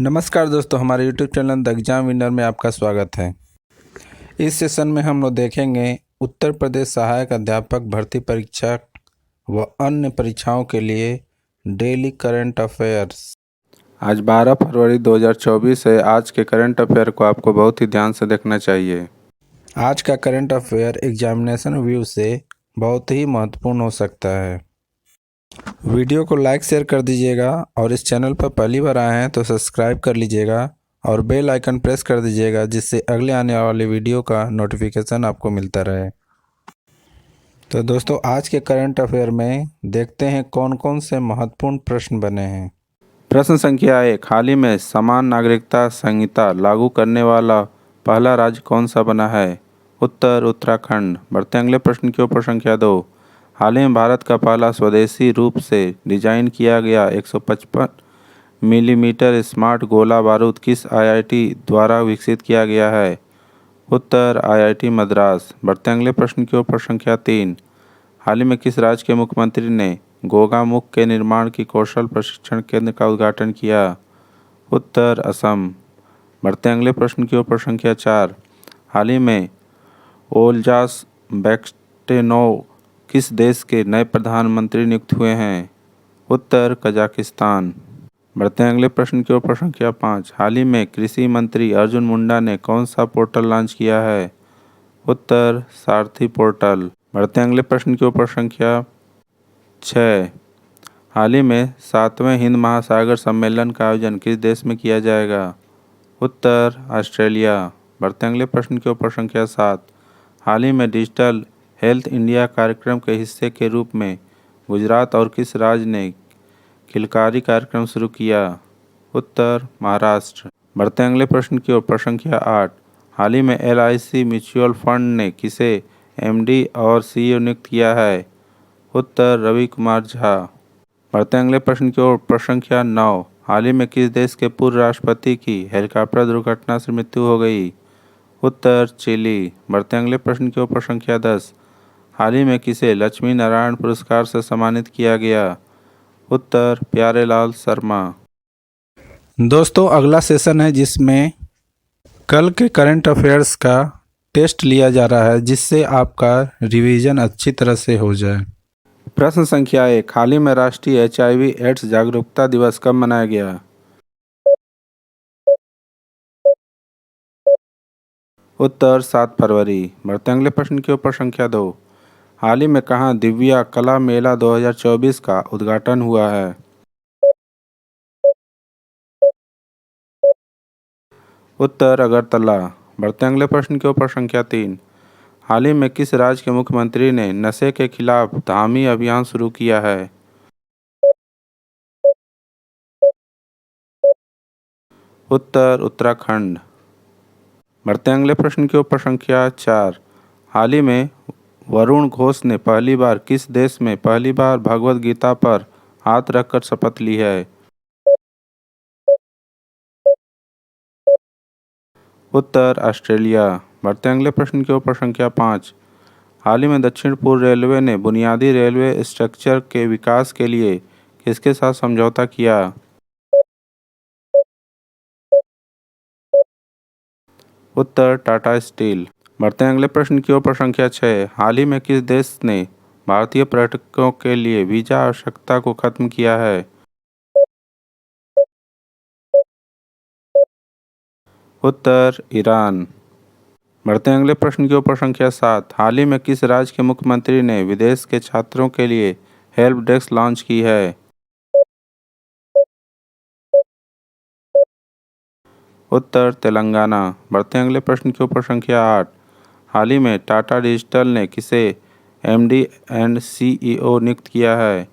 नमस्कार दोस्तों, हमारे YouTube channel the exam winner में आपका स्वागत है। इस सेशन में हम लोग देखेंगे उत्तर प्रदेश सहायक अध्यापक भर्ती परीक्षा व अन्य परीक्षाओं के लिए डेली करंट अफेयर्स। आज 12 फरवरी 2024 है। आज के करंट अफेयर को आपको बहुत ही ध्यान से देखना चाहिए। आज का करंट अफेयर एग्जामिनेशन व्यू से बहुत ही महत्वपूर्ण हो सकता है। वीडियो को लाइक शेयर कर दीजिएगा और इस चैनल पर पहली बार आए हैं तो सब्सक्राइब कर लीजिएगा और बेल आइकन प्रेस कर दीजिएगा, जिससे अगले आने वाले वीडियो का नोटिफिकेशन आपको मिलता रहे। तो दोस्तों, आज के करंट अफेयर में देखते हैं कौन कौन से महत्वपूर्ण प्रश्न बने हैं। प्रश्न संख्या 1, हाल ही में समान नागरिकता संहिता लागू करने वाला पहला राज्य कौन सा बना है? उत्तर उत्तराखंड। बढ़ते अगले प्रश्न के ऊपर। संख्या 2, हाल ही में भारत का पहला स्वदेशी रूप से डिजाइन किया गया 155 मिलीमीटर स्मार्ट गोला बारूद किस आईआईटी द्वारा विकसित किया गया है? उत्तर आईआईटी मद्रास। बढ़ते अगले प्रश्न के ऊपर। संख्या 3, हाल ही में किस राज्य के मुख्यमंत्री ने गोगामुख के निर्माण की कौशल प्रशिक्षण केंद्र का उद्घाटन किया? उत्तर असम। बढ़ते अगले प्रश्न के ऊपर। संख्या 4, हाल ही में ओल्जास बेक्स्टेनोव किस देश के नए प्रधानमंत्री नियुक्त हुए हैं? उत्तर कजाकिस्तान। बढ़ते हैं अगले प्रश्न के ऊपर। संख्या 5, हाल ही में कृषि मंत्री अर्जुन मुंडा ने कौन सा पोर्टल लॉन्च किया है? उत्तर सारथी पोर्टल। बढ़ते हैं अगले प्रश्न के ऊपर। संख्या 6, हाल ही में 7वें हिंद महासागर सम्मेलन का आयोजन किस देश में किया जाएगा? उत्तर ऑस्ट्रेलिया। बढ़ते हैं अगले प्रश्न के ऊपर। संख्या 7, हाल ही में डिजिटल हेल्थ इंडिया कार्यक्रम के हिस्से के रूप में गुजरात और किस राज्य ने किलकारी कार्यक्रम शुरू किया? उत्तर महाराष्ट्र। बढ़ते अगले प्रश्न की ओर। संख्या 8, हाल ही में LIC म्यूचुअल फंड ने किसे MD और CEO नियुक्त किया है? उत्तर रवि कुमार झा। बढ़ते अगले प्रश्न की ओर। संख्या 9, हाल ही में किस देश के पूर्व राष्ट्रपति की हेलीकॉप्टर दुर्घटना से मृत्यु हो गई? उत्तर चिली। बढ़ते अगले प्रश्न के ऊपर। संख्या 10, हाल ही में किसे लक्ष्मी नारायण पुरस्कार से सम्मानित किया गया? उत्तर प्यारेलाल शर्मा। दोस्तों, अगला सेशन है जिसमें कल के करंट अफेयर्स का टेस्ट लिया जा रहा है, जिससे आपका रिवीजन अच्छी तरह से हो जाए। प्रश्न संख्या 1, हाल ही में राष्ट्रीय HIV एड्स जागरूकता दिवस कब मनाया गया? उत्तर 7 फरवरी। बढ़ते अगले प्रश्न के ऊपर। संख्या 2, हाल ही में कहाँ दिव्या कला मेला 2024 का उद्घाटन हुआ है? उत्तर अगरतला। बढ़ते अगले प्रश्न के ऊपर। संख्या 3, हाल ही में किस राज्य के मुख्यमंत्री ने नशे के खिलाफ धामी अभियान शुरू किया है? उत्तर उत्तराखंड। बढ़ते अगले प्रश्न के ऊपर। संख्या 4, हाल ही में वरुण घोष ने पहली बार किस देश में पहली बार भगवद गीता पर हाथ रखकर शपथ ली है? उत्तर ऑस्ट्रेलिया। बढ़ते अगले प्रश्न के ऊपर। संख्या 5, हाल ही में दक्षिण पूर्व रेलवे ने बुनियादी रेलवे स्ट्रक्चर के विकास के लिए किसके साथ समझौता किया? उत्तर टाटा स्टील। बढ़ते हैं अगले प्रश्न की ओर। संख्या 6, हाल ही में किस देश ने भारतीय पर्यटकों के लिए वीजा आवश्यकता को खत्म किया है? उत्तर ईरान। बढ़ते हैं अगले प्रश्न के ऊपर। संख्या 7, हाल ही में किस राज्य के मुख्यमंत्री ने विदेश के छात्रों के लिए हेल्प डेस्क लॉन्च की है? उत्तर तेलंगाना। बढ़ते हैं अगले प्रश्न के ऊपर। संख्या 8, हाल ही में टाटा डिजिटल ने किसे MD एंड CEO नियुक्त किया है?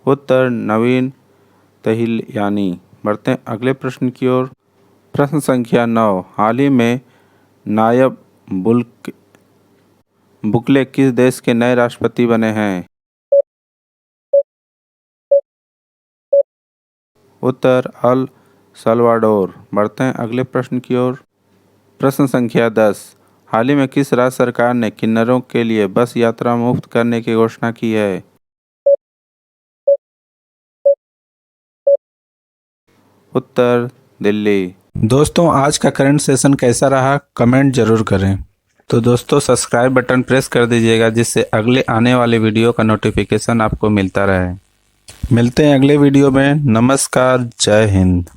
उत्तर नवीन तहिलियानी। बढ़ते हैं अगले प्रश्न की ओर। प्रश्न संख्या 9, हाल ही में नायब बुकले किस देश के नए राष्ट्रपति बने हैं? उत्तर अल सल्वाडोर। बढ़ते हैं अगले प्रश्न की ओर। प्रश्न संख्या 10, हाल ही में किस राज्य सरकार ने किन्नरों के लिए बस यात्रा मुफ्त करने की घोषणा की है? उत्तर दिल्ली। दोस्तों, आज का करंट सेशन कैसा रहा कमेंट जरूर करें। तो दोस्तों, सब्सक्राइब बटन प्रेस कर दीजिएगा जिससे अगले आने वाले वीडियो का नोटिफिकेशन आपको मिलता रहे। मिलते हैं अगले वीडियो में। नमस्कार, जय हिंद।